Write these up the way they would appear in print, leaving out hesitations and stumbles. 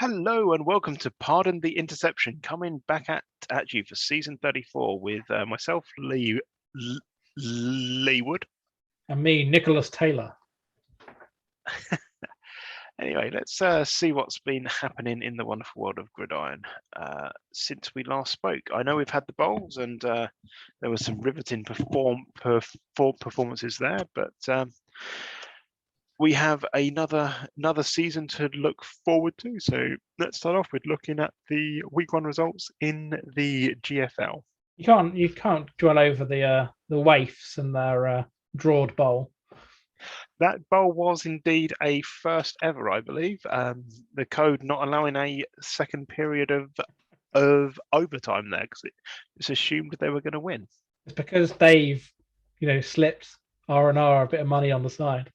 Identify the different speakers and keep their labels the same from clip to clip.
Speaker 1: Hello and welcome to Pardon the Interception, coming back at you for season 34 with myself, Leewood.
Speaker 2: And me, Nicholas Taylor.
Speaker 1: Anyway, let's see what's been happening in the wonderful world of gridiron since we last spoke. I know we've had the bowls and there were some riveting performances there, but we have another season to look forward to. So let's start off with looking at the week one results in the GFL.
Speaker 2: You can't dwell over the waifs and their drawed bowl.
Speaker 1: That bowl was indeed a first ever, I believe. The code not allowing a second period of overtime there because it's assumed they were going to win.
Speaker 2: It's because Dave, slipped R&R a bit of money on the side.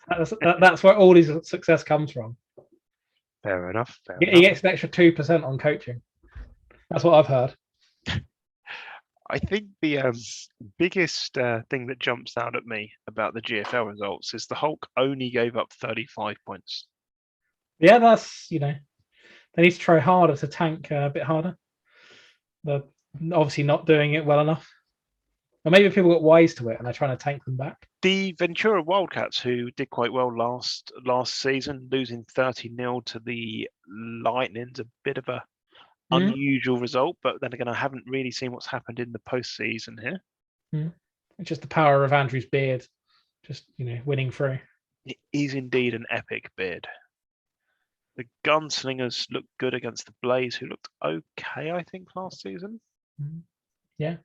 Speaker 2: That's where all his success comes from.
Speaker 1: Fair enough.
Speaker 2: He gets an extra 2% on coaching. That's what I've heard.
Speaker 1: I think the biggest thing that jumps out at me about the GFL results is the Hulk only gave up 35 points.
Speaker 2: Yeah, that's, they need to try harder to tank a bit harder. They're obviously not doing it well enough. Or maybe people got wise to it and they're trying to tank them back.
Speaker 1: The Ventura Wildcats, who did quite well last season, losing 30-0 to the Lightning's a bit of a unusual result, but then again, I haven't really seen what's happened in the postseason here.
Speaker 2: It's just the power of Andrew's beard, just winning through.
Speaker 1: It is indeed an epic beard. The Gunslingers looked good against the Blaze, who looked okay, I think, last season.
Speaker 2: Yeah.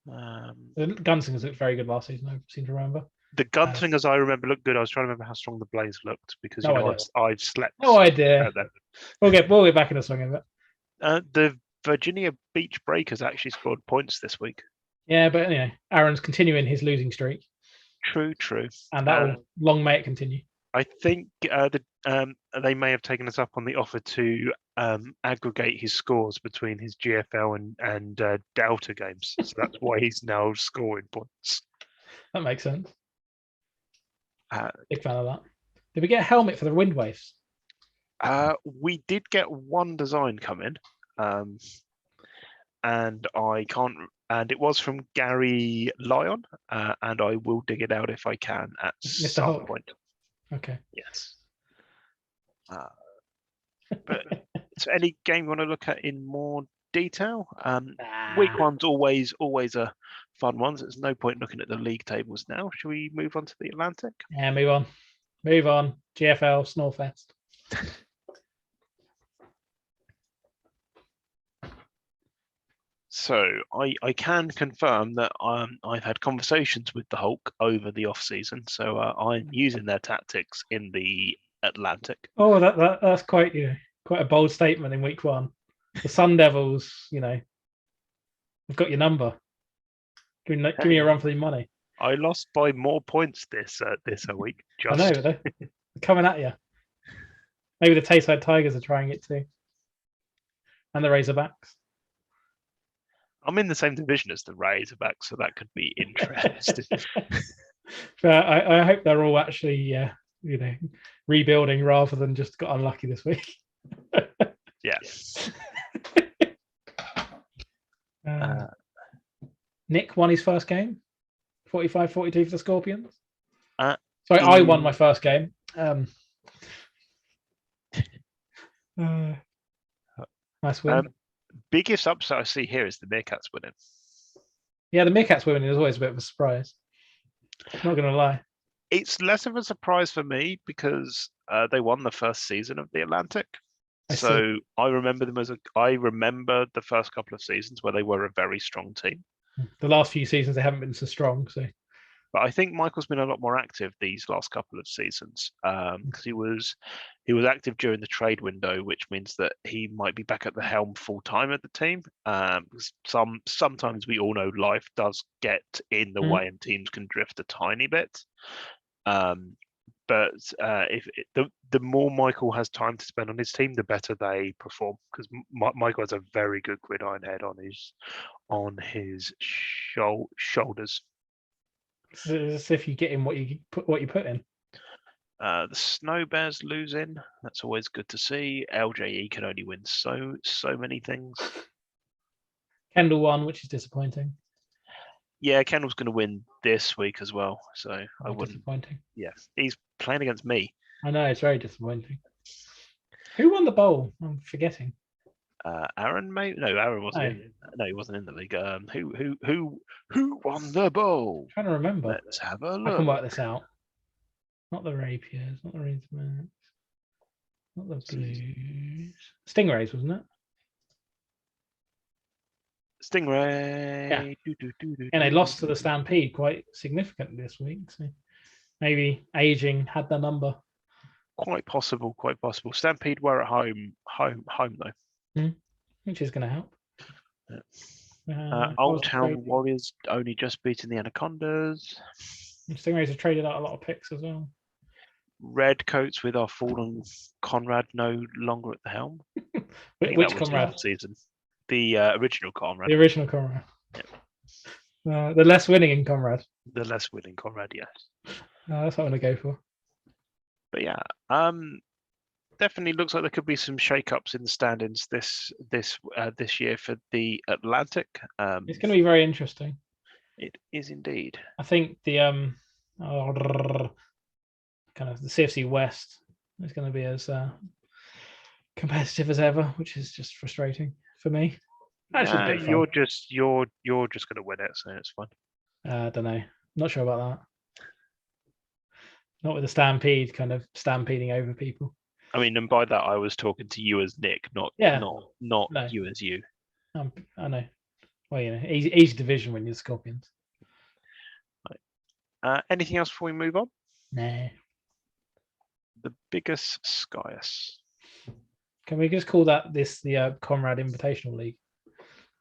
Speaker 2: The Gunslingers looked very good last season, I seem to remember.
Speaker 1: The Gunslingers, I remember, looked good. I was trying to remember how strong the Blaze looked because I've slept.
Speaker 2: No idea. We'll get back in the swing of it.
Speaker 1: The Virginia Beach Breakers actually scored points this week.
Speaker 2: Yeah, but Aaron's continuing his losing streak.
Speaker 1: True.
Speaker 2: And that will long may it continue.
Speaker 1: I think they may have taken us up on the offer to aggregate his scores between his GFL and Delta games. So that's why he's now scoring points.
Speaker 2: That makes sense. Big fan of that. Did we get a helmet for the Wind Waves?
Speaker 1: We did get one design come in, and it was from Gary Lyon, and I will dig it out if I can at some point.
Speaker 2: Okay.
Speaker 1: Yes. But so any game you want to look at in more detail? Week one's always a fun one. So there's no point looking at the league tables now. Should we move on to the Atlantic?
Speaker 2: Yeah, move on. GFL Snorefest.
Speaker 1: So I can confirm that I've had conversations with the Hulk over the off season. So I'm using their tactics in the Atlantic.
Speaker 2: Oh, that's quite a bold statement in week one. The Sun Devils, they've got your number. Give me a run for the money.
Speaker 1: I lost by more points this week.
Speaker 2: I know, they're coming at you. Maybe the Tayside Tigers are trying it too, and the Razorbacks.
Speaker 1: I'm in the same division as the Razorbacks, so that could be interesting.
Speaker 2: But I hope they're all actually, rebuilding rather than just got unlucky this week.
Speaker 1: Yes.
Speaker 2: Nick won his first game, 45-42 for the Scorpions.
Speaker 1: Sorry,
Speaker 2: I won my first game. Nice win.
Speaker 1: Biggest upset I see here is the Meerkats winning.
Speaker 2: Yeah, the Meerkats winning is always a bit of a surprise. Not going to lie.
Speaker 1: It's less of a surprise for me because they won the first season of the Atlantic. I remember them I remember the first couple of seasons where they were a very strong team.
Speaker 2: The last few seasons they haven't been so strong.
Speaker 1: But I think Michael's been a lot more active these last couple of seasons because he was active during the trade window, which means that he might be back at the helm full time at the team. Sometimes we all know life does get in the way and teams can drift a tiny bit. But the more Michael has time to spend on his team, the better they perform. Because Michael has a very good gridiron head on his shoulders.
Speaker 2: It's as if you get in what you put in.
Speaker 1: The Snow Bears losing. That's always good to see. LJE can only win so many things.
Speaker 2: Kendall won, which is disappointing.
Speaker 1: Yeah, Kendall's going to win this week as well, so I wouldn't.
Speaker 2: Disappointing.
Speaker 1: Yeah, he's playing against me.
Speaker 2: I know, it's very disappointing. Who won the bowl? I'm forgetting.
Speaker 1: Aaron, maybe? No, Aaron wasn't. No, he wasn't in the league. Who won the bowl?
Speaker 2: I'm trying to remember.
Speaker 1: Let's have a look.
Speaker 2: I can work this out. Not the Rapiers, not the Reedmans, not the Blues. Stingrays, wasn't it?
Speaker 1: Stingray.
Speaker 2: Yeah. And they lost to the Stampede quite significantly this week. So maybe aging had their number.
Speaker 1: Quite possible. Stampede were at home though.
Speaker 2: Which is going to help.
Speaker 1: Old Town Warriors only just beating the Anacondas.
Speaker 2: Stingrays have traded out a lot of picks as well.
Speaker 1: Redcoats with our fallen Conrad no longer at the helm.
Speaker 2: Which Conrad?
Speaker 1: Last season. The original Conrad.
Speaker 2: The original Conrad. Yeah. The less winning in Conrad.
Speaker 1: The less winning Conrad, yes.
Speaker 2: That's what I'm going to go for.
Speaker 1: But yeah, definitely looks like there could be some shake-ups in the standings this year for the Atlantic.
Speaker 2: It's going to be very interesting.
Speaker 1: It is indeed.
Speaker 2: I think the kind of the CFC West is going to be as competitive as ever, which is just frustrating for me.
Speaker 1: Actually, you're just going to win it, so it's fun.
Speaker 2: I don't know. Not sure about that. Not with the Stampede kind of stampeding over people.
Speaker 1: I mean, and by that I was talking to you as Nick, not no. You as you.
Speaker 2: I know. Well, you know, easy division when you're Scorpions.
Speaker 1: Right. Anything else before we move on?
Speaker 2: Nah.
Speaker 1: The biggest Skyus.
Speaker 2: Can we just call that the Conrad Invitational League?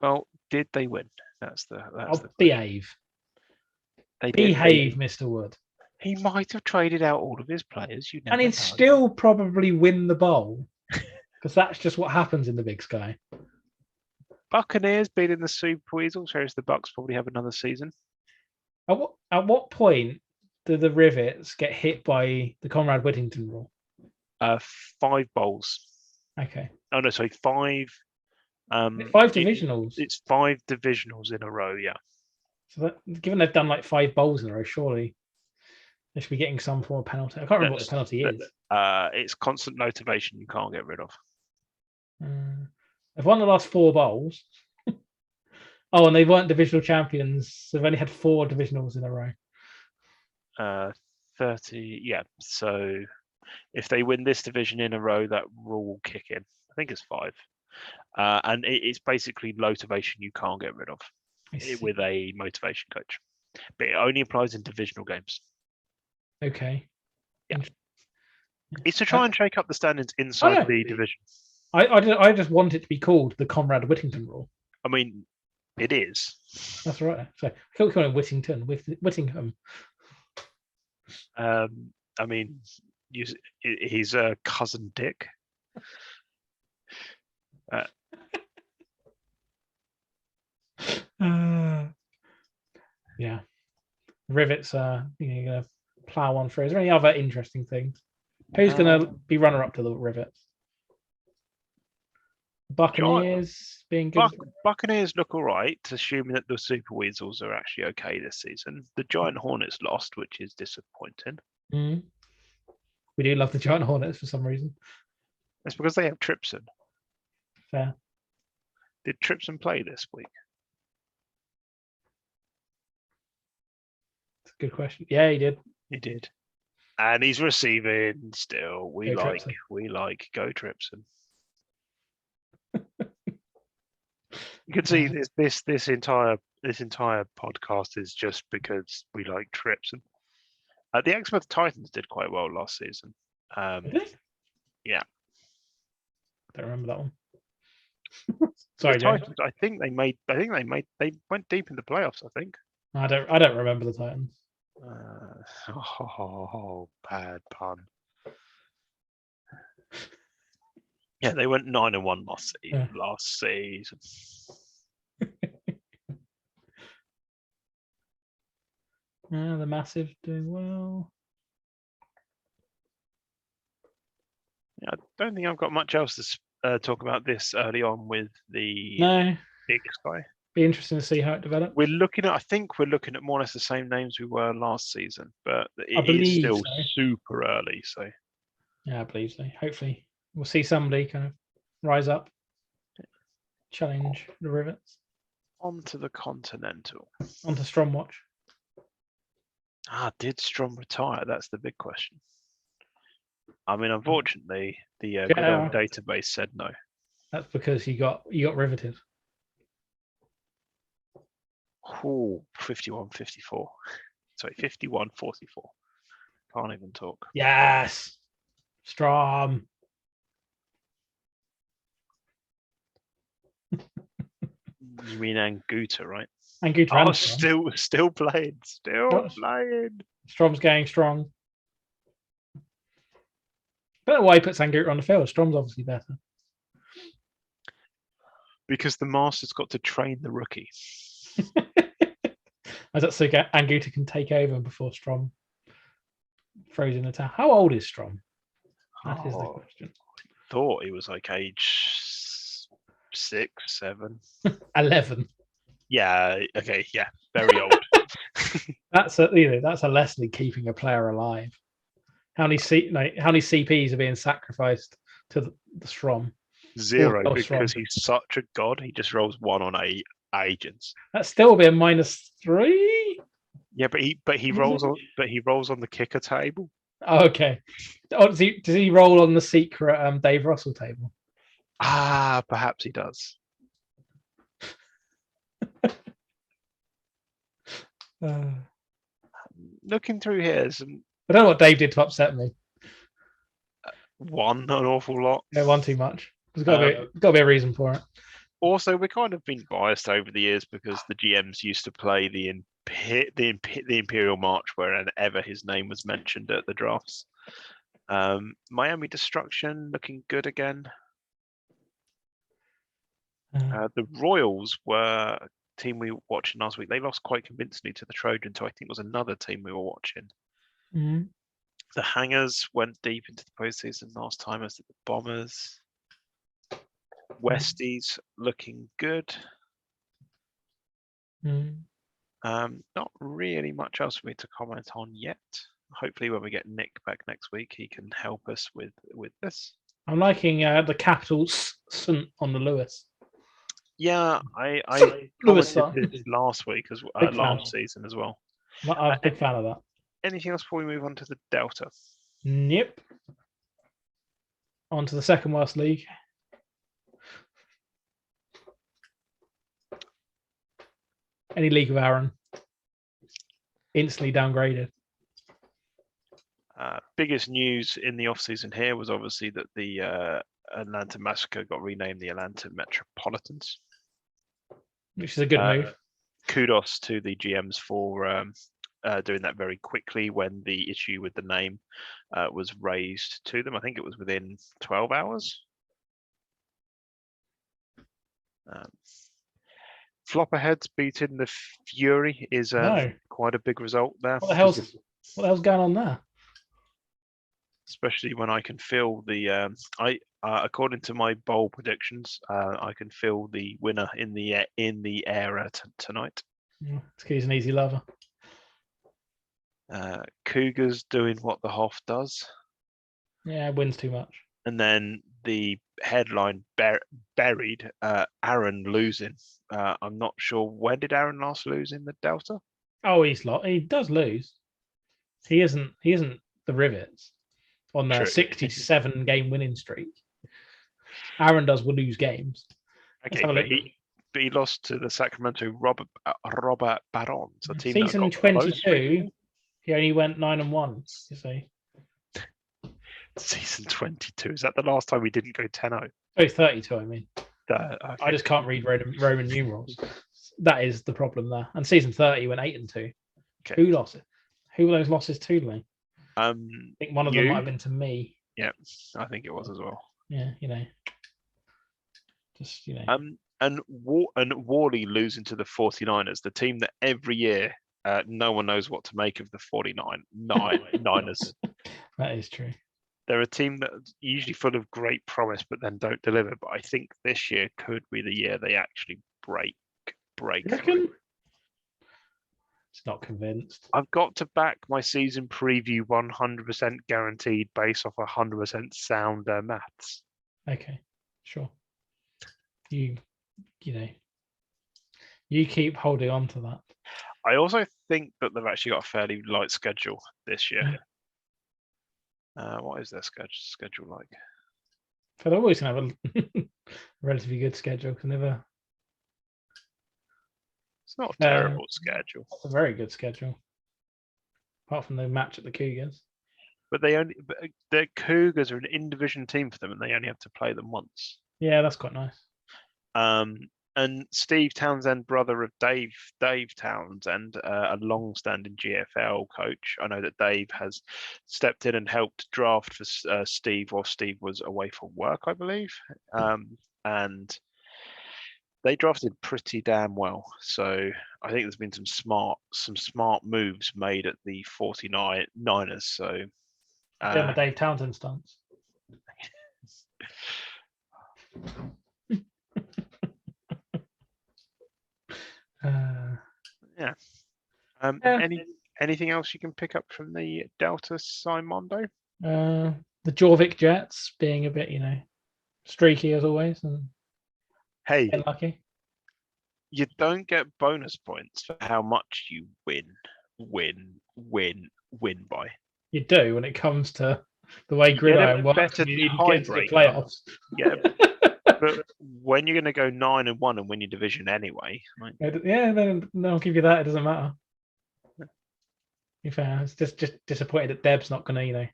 Speaker 1: Well, did they win? That's the
Speaker 2: behave.
Speaker 1: They
Speaker 2: behave, Mr. Wood.
Speaker 1: He might have traded out all of his players.
Speaker 2: And he'd still probably win the bowl because that's just what happens in the Big Sky.
Speaker 1: Buccaneers beating the Super Weasels, whereas the Bucks probably have another season.
Speaker 2: At what point do the Rivets get hit by the Conrad Whittington rule?
Speaker 1: 5 bowls.
Speaker 2: Okay.
Speaker 1: Oh no, sorry, 5.
Speaker 2: 5 divisionals.
Speaker 1: It's 5 divisionals in a row, yeah.
Speaker 2: So given they've done like 5 bowls in a row, surely they should be getting some form of penalty. I can't remember what the penalty is.
Speaker 1: It's constant motivation you can't get rid of.
Speaker 2: They've won the last 4 bowls. Oh, and they weren't divisional champions. They've only had 4 divisionals in a row.
Speaker 1: 30, yeah. So if they win this division in a row, that rule will kick in. I think it's 5. And it's basically motivation you can't get rid of with a motivation coach. But it only applies in divisional games.
Speaker 2: Okay.
Speaker 1: Yeah. It's to try and shake up the standings inside the division.
Speaker 2: I just want it to be called the Conrad Whittington rule.
Speaker 1: I mean, it is.
Speaker 2: That's right. So I can't call it Whittingham.
Speaker 1: I mean, he's a cousin Dick.
Speaker 2: Yeah. Rivets are going to plow on through. Is there any other interesting things? Who's going to be runner up to the Rivets? Buccaneers being good.
Speaker 1: Buccaneers look all right, assuming that the Super Weasels are actually okay this season. The Giant Hornets lost, which is disappointing.
Speaker 2: We do love the Giant Hornets for some reason.
Speaker 1: It's because they have Tripson.
Speaker 2: Fair.
Speaker 1: Did Tripson play this week?
Speaker 2: That's a good question. Yeah, he did.
Speaker 1: He did. And he's receiving still. We like Go Tripson. You can see this entire podcast is just because we like Tripson. The Exmouth Titans did quite well last season.
Speaker 2: Did they?
Speaker 1: Yeah.
Speaker 2: Don't remember that one. Sorry,
Speaker 1: Titans, I think they went deep in the playoffs, I think.
Speaker 2: I don't remember the Titans.
Speaker 1: Bad pun. Yeah, they went 9-1 last season.
Speaker 2: The Massive doing well.
Speaker 1: I don't think I've got much else to talk about this early on with the
Speaker 2: No,
Speaker 1: Big Sky.
Speaker 2: be interesting to see how it develops.
Speaker 1: I think we're looking at more or less the same names we were last season, but
Speaker 2: I
Speaker 1: it is
Speaker 2: believe
Speaker 1: still
Speaker 2: so.
Speaker 1: super early. So
Speaker 2: Yeah, I believe so. Hopefully, we'll see somebody kind of rise up, challenge the Rivets.
Speaker 1: on to the Continental.
Speaker 2: Onto Stromwatch.
Speaker 1: Did Strom retire? That's the big question. I mean, unfortunately, the
Speaker 2: Yeah.
Speaker 1: good old database said no.
Speaker 2: That's because you got riveted.
Speaker 1: Ooh, 51-54. Sorry, 51-44. Can't even talk.
Speaker 2: Yes, Strom.
Speaker 1: You mean Anguta, right?
Speaker 2: Anguta
Speaker 1: Oh,
Speaker 2: and Strom.
Speaker 1: still playing. Playing.
Speaker 2: Strom's going strong. I don't know why he puts Anguta on the field. Strom's obviously better.
Speaker 1: Because the Master's got to train the rookie.
Speaker 2: As that so Anguta can take over before Strom throws in the towel. How old is Strom? That is the question.
Speaker 1: I thought he was like age 6, 7.
Speaker 2: 11.
Speaker 1: Yeah, okay, yeah, very old.
Speaker 2: That's a Leslie keeping a player alive. How many CPs are being sacrificed to the Strom?
Speaker 1: 0 because he's such a god. He just rolls 1 on agents.
Speaker 2: That's still be a -3.
Speaker 1: Yeah, but he rolls on the kicker table.
Speaker 2: Oh, okay. Oh, does he roll on the secret Dave Russell table?
Speaker 1: Perhaps he does. Looking through here,
Speaker 2: I don't know what Dave did to upset me.
Speaker 1: An awful lot.
Speaker 2: Yeah, one too much. There's got to be a reason for it.
Speaker 1: Also, we've kind of been biased over the years because the GMs used to play the Imperial March wherever his name was mentioned at the drafts. Miami Destruction looking good again. The Royals were a team we were watching last week. They lost quite convincingly to the Trojans, who I think was another team we were watching.
Speaker 2: Mm-hmm.
Speaker 1: The Hangers went deep into the postseason last time, as did the Bombers. Westies looking good. Not really much else for me to comment on yet. Hopefully, when we get Nick back next week, he can help us with this.
Speaker 2: I'm liking the capital St on the Lewis.
Speaker 1: Yeah, I
Speaker 2: Lewis
Speaker 1: commented this last week last season as well.
Speaker 2: I'm a big fan of that.
Speaker 1: Anything else before we move on to the Delta?
Speaker 2: Yep. On to the second worst league. Any league of Aaron. Instantly downgraded.
Speaker 1: Biggest news in the off-season here was obviously that the Atlanta Massacre got renamed the Atlanta Metropolitans.
Speaker 2: Which is a good move.
Speaker 1: Kudos to the GMs for doing that very quickly when the issue with the name was raised to them. I think it was within 12 hours. Flopperheads beating the Fury is quite a big result there.
Speaker 2: What the hell's going on there?
Speaker 1: Especially when I can feel the according to my bowl predictions, I can feel the winner in the air tonight.
Speaker 2: Yeah, it's because he's an easy lover.
Speaker 1: Cougars doing what the Hoff does.
Speaker 2: Yeah, wins too much.
Speaker 1: And then the headline buried Aaron losing. I'm not sure, when did Aaron last lose in the Delta?
Speaker 2: Oh, he does lose. He isn't the Rivets on the 67 game winning streak. Aaron does lose games.
Speaker 1: Okay, but he lost to the Sacramento Robert Barons, a team
Speaker 2: season
Speaker 1: that got
Speaker 2: 22. He only went 9-1. You see.
Speaker 1: Season 22. Is that the last time we didn't go 10-0?
Speaker 2: Oh, 32. I mean,
Speaker 1: okay.
Speaker 2: I just can't read Roman numerals. That is the problem there. And season 30 went 8-2. Okay. Who lost it? Who were those losses to, Lee? I think one of them might have been to me.
Speaker 1: Yeah, I think it was as well.
Speaker 2: Yeah, just
Speaker 1: And Worley losing to the 49ers, the team that every year no one knows what to make of the 49ers.
Speaker 2: That is true.
Speaker 1: they're a team that's usually full of great promise, but then don't deliver. But I think this year could be the year they actually break
Speaker 2: You
Speaker 1: through.
Speaker 2: reckon? It's not convinced.
Speaker 1: I've got to back my season preview 100% guaranteed based off 100% sound maths.
Speaker 2: Okay, sure. You know, you keep holding on to that.
Speaker 1: I also think that they've actually got a fairly light schedule this year. What is their schedule like?
Speaker 2: But they're always going to have a relatively good schedule. Never.
Speaker 1: It's not a terrible schedule.
Speaker 2: It's a very good schedule. Apart from the match at the Cougars.
Speaker 1: But the Cougars are an in-division team for them, and they only have to play them once.
Speaker 2: Yeah, that's quite nice.
Speaker 1: And Steve Townsend, brother of Dave Townsend, a long-standing GFL coach. I know that Dave has stepped in and helped draft for Steve while Steve was away for work, I believe. And they drafted pretty damn well. So I think there's been some smart moves made at the 49ers. So
Speaker 2: my Dave Townsend stance.
Speaker 1: Yeah. Anything else you can pick up from the Delta Simondo?
Speaker 2: The Jorvik Jets being a bit, streaky as always, and lucky.
Speaker 1: You don't get bonus points for how much you win by.
Speaker 2: You do when it comes to the way gridiron works. You need to get to the playoffs.
Speaker 1: Yeah. But when you're going to go 9-1 and win your division anyway,
Speaker 2: then I'll give you that. It doesn't matter. In fact, it's just disappointed that Deb's not going to,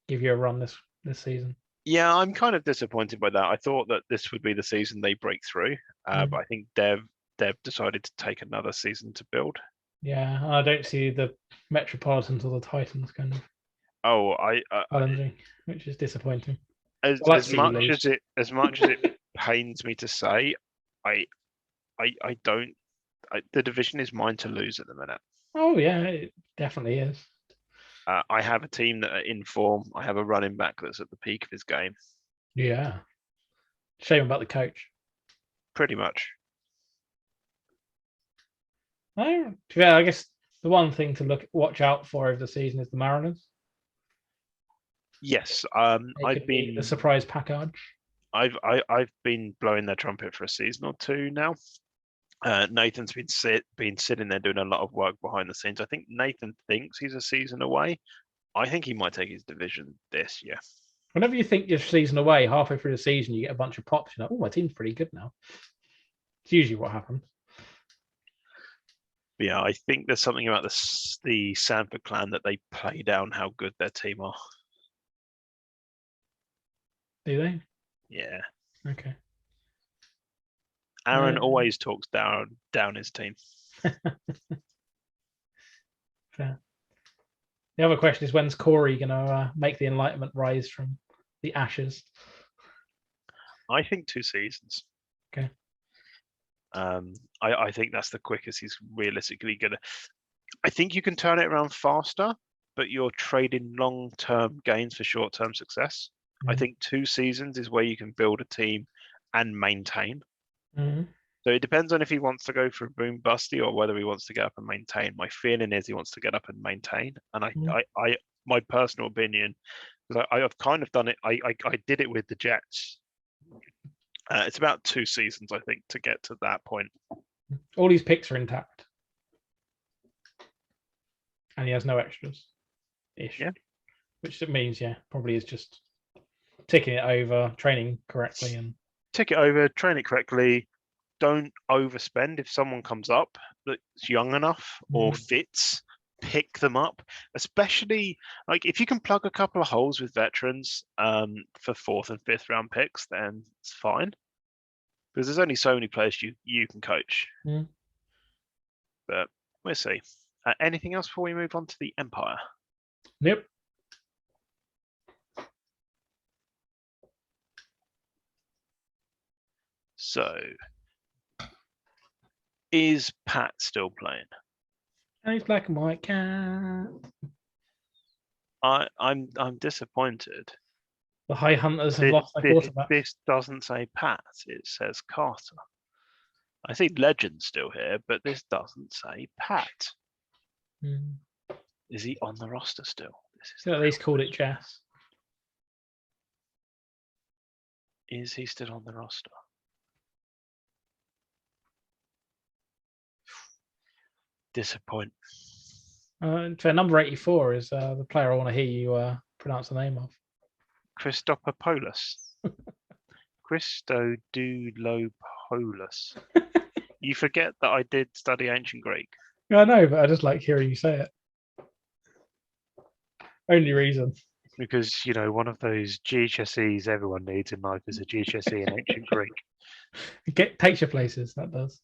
Speaker 2: give you a run this season.
Speaker 1: Yeah, I'm kind of disappointed by that. I thought that this would be the season they break through, but I think Deb decided to take another season to build.
Speaker 2: Yeah, I don't see the Metropolitans or the Titans kind of.
Speaker 1: challenging,
Speaker 2: which is disappointing.
Speaker 1: As much as it pains me to say, I don't. The division is mine to lose at the minute.
Speaker 2: Oh yeah, it definitely is.
Speaker 1: I have a team that are in form. I have a running back that's at the peak of his game.
Speaker 2: Yeah. Shame about the coach.
Speaker 1: Pretty much.
Speaker 2: Yeah, I guess the one thing to watch out for over the season is the Mariners.
Speaker 1: Yes,
Speaker 2: I've been a surprise package.
Speaker 1: I've been blowing their trumpet for a season or two now. Nathan's been sitting there doing a lot of work behind the scenes. I think Nathan thinks he's a season away. I think he might take his division this year.
Speaker 2: Whenever you think you're a season away, halfway through the season, you get a bunch of pops. You're like, oh, my team's pretty good now. It's usually what happens.
Speaker 1: Yeah, I think there's something about the Sanford clan that they play down how good their team are.
Speaker 2: Do they?
Speaker 1: Yeah.
Speaker 2: Okay.
Speaker 1: Aaron always talks down his team.
Speaker 2: Fair. The other question is, when's Corey going to make the Enlightenment rise from the ashes?
Speaker 1: I think 2 seasons.
Speaker 2: Okay.
Speaker 1: I think that's the quickest he's realistically going to. I think you can turn it around faster, but you're trading long-term gains for short-term success. Mm-hmm. I think 2 seasons is where you can build a team and maintain.
Speaker 2: Mm-hmm.
Speaker 1: So it depends on if he wants to go for a boom busty or whether he wants to get up and maintain. My feeling is he wants to get up and maintain. And I my personal opinion, because I've kind of done it. I did it with the Jets. It's about 2 seasons, I think, to get to that point.
Speaker 2: All his picks are intact, and he has no extras.
Speaker 1: Yeah.
Speaker 2: Which means, probably is just ticking it over, training correctly, and
Speaker 1: tick it over, train it correctly. Don't overspend. If someone comes up that's young enough or fits, pick them up. Especially like if you can plug a couple of holes with veterans for 4th and 5th round picks, then it's fine. Because there's only so many players you can coach. But we'll see. Anything else before we move on to the Empire?
Speaker 2: Nope.
Speaker 1: So, is Pat still playing?
Speaker 2: He's black and white cat.
Speaker 1: I'm disappointed
Speaker 2: The High Hunters have lost their quarterback.
Speaker 1: This doesn't say Pat. It says Carter. I see Legend still here, but this doesn't say Pat. Is he on the roster still?
Speaker 2: At least called it Jess.
Speaker 1: Is he still on the roster? Disappoint.
Speaker 2: So number 84 is the player I want to hear you pronounce the name of.
Speaker 1: Christopoulos. Christodoulopolis. You forget that I did study ancient Greek.
Speaker 2: Yeah, I know, but I just like hearing you say it. Only reason.
Speaker 1: Because, one of those GHSEs everyone needs in life is a GHSE in ancient Greek.
Speaker 2: It takes you places, that does.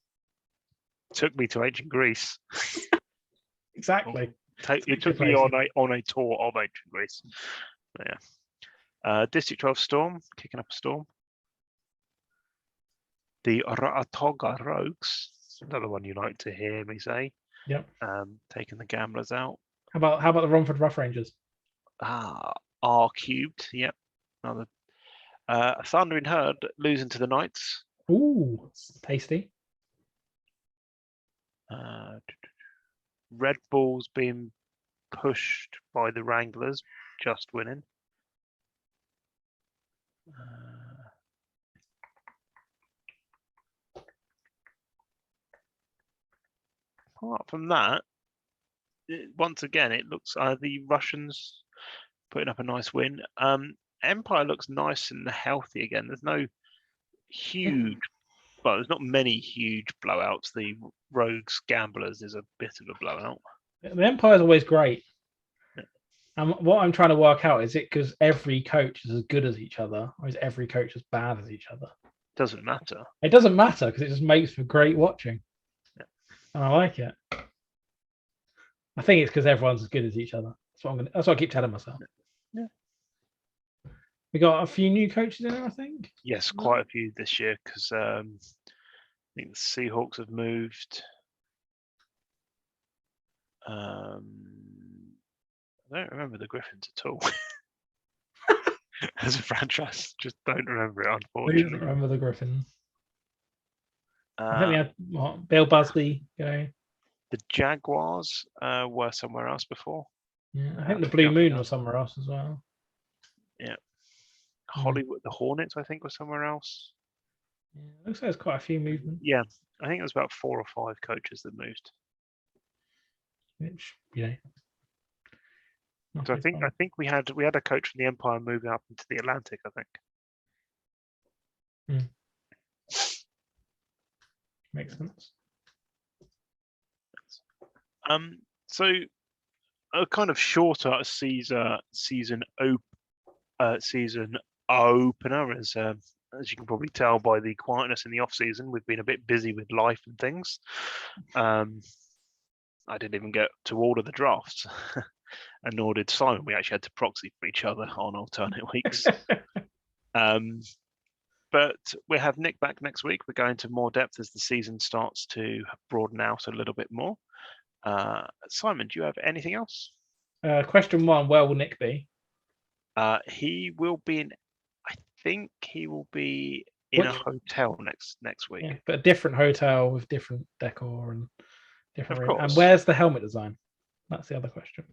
Speaker 1: Took me to ancient Greece.
Speaker 2: Exactly.
Speaker 1: It took me on a tour of ancient Greece. Yeah. District 12 Storm, kicking up a storm. The Raatoga Rogues, another one you like to hear me say.
Speaker 2: Yep.
Speaker 1: Taking the Gamblers out.
Speaker 2: How about the Romford Rough Rangers?
Speaker 1: R cubed, yep. Another Thundering Herd losing to the Knights.
Speaker 2: Ooh, tasty.
Speaker 1: Red Bulls being pushed by the Wranglers, just winning. Apart from that, once again, it looks the Russians putting up a nice win. Empire looks nice and healthy again. There's no huge, well, there's not many huge blowouts. The Rogues Gamblers is a bit of a blowout.
Speaker 2: The Empire's always great. Yeah. And what I'm trying to work out, is it because every coach is as good as each other, or is every coach as bad as each other?
Speaker 1: Doesn't matter.
Speaker 2: It doesn't matter because it just makes for great watching.
Speaker 1: Yeah.
Speaker 2: And I like it. I think it's because everyone's as good as each other. That's what I keep telling myself.
Speaker 1: Yeah.
Speaker 2: We got a few new coaches in there, I think.
Speaker 1: Yes, quite a few this year because I think the Seahawks have moved. I don't remember the Griffins at all. As a franchise, just don't remember it, unfortunately.
Speaker 2: I don't remember the Griffins. I think we had Bill Busby going.
Speaker 1: The Jaguars were somewhere else before.
Speaker 2: Yeah, I think the Blue Moon was somewhere else as well.
Speaker 1: Yeah. Hollywood, the Hornets, I think, were somewhere else.
Speaker 2: Yeah, looks like there's quite a few movements.
Speaker 1: Yeah, I think it was about 4 or 5 coaches that moved.
Speaker 2: Which,
Speaker 1: So I think we had a coach from the Empire moving up into the Atlantic, I think.
Speaker 2: Makes sense.
Speaker 1: So a kind of shorter season opener, as you can probably tell by the quietness in the off season. We've been a bit busy with life and things. I didn't even get to order the drafts, and nor did Simon. We actually had to proxy for each other on alternate weeks. But we have Nick back next week. We're going to more depth as the season starts to broaden out a little bit more. Simon, do you have anything else?
Speaker 2: Question 1, where will Nick be?
Speaker 1: He will be in, I think he will be in a hotel next week.
Speaker 2: Yeah, but a different hotel with different decor and different room. And
Speaker 1: Course.
Speaker 2: where's the helmet design? That's the other question.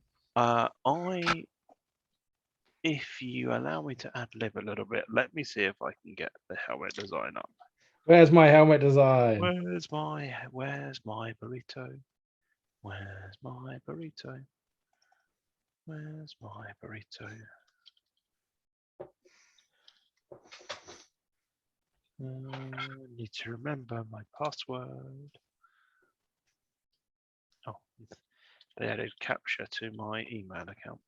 Speaker 1: If you allow me to ad lib a little bit, let me see if I can get the helmet design up.
Speaker 2: Where's my helmet design?
Speaker 1: Where's my burrito? Where's my burrito? Where's my burrito? Need to remember my password. Oh, they added capture to my email account.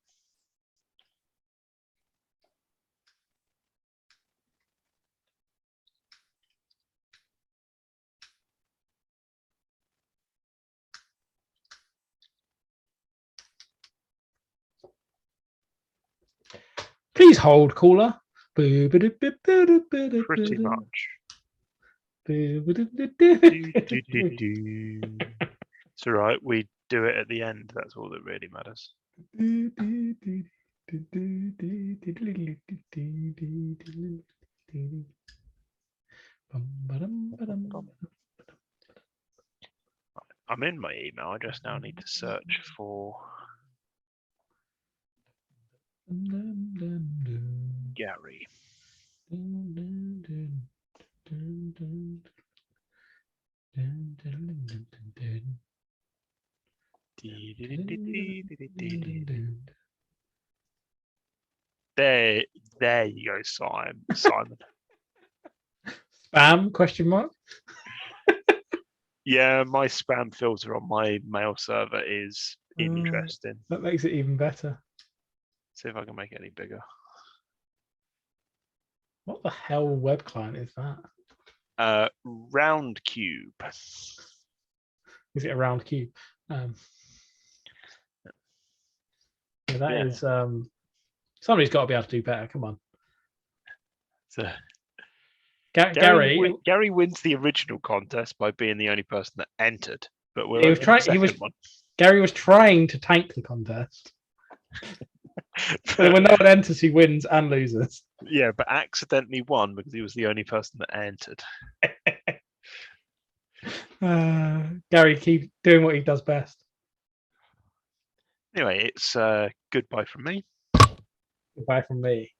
Speaker 2: Please hold, caller. Pretty
Speaker 1: much. It's all right. We do it at the end. That's all that really matters. I'm in my email. I just now need to search for Gary. There you go, Simon.
Speaker 2: Spam? Question mark.
Speaker 1: Yeah, my spam filter on my mail server is interesting.
Speaker 2: That makes it even better.
Speaker 1: See if I can make it any bigger.
Speaker 2: What the hell web client is that?
Speaker 1: Round cube.
Speaker 2: Is it a round cube? Yeah, that is. Somebody's got to be able to do better. Come on.
Speaker 1: So,
Speaker 2: Gary
Speaker 1: wins the original contest by being the only person that entered, but
Speaker 2: he was trying. Gary was trying to tank the contest. So when no one enters, he wins and loses.
Speaker 1: Yeah, but accidentally won because he was the only person that entered.
Speaker 2: Gary, keep doing what he does best.
Speaker 1: Anyway, it's goodbye from me.
Speaker 2: Goodbye from me.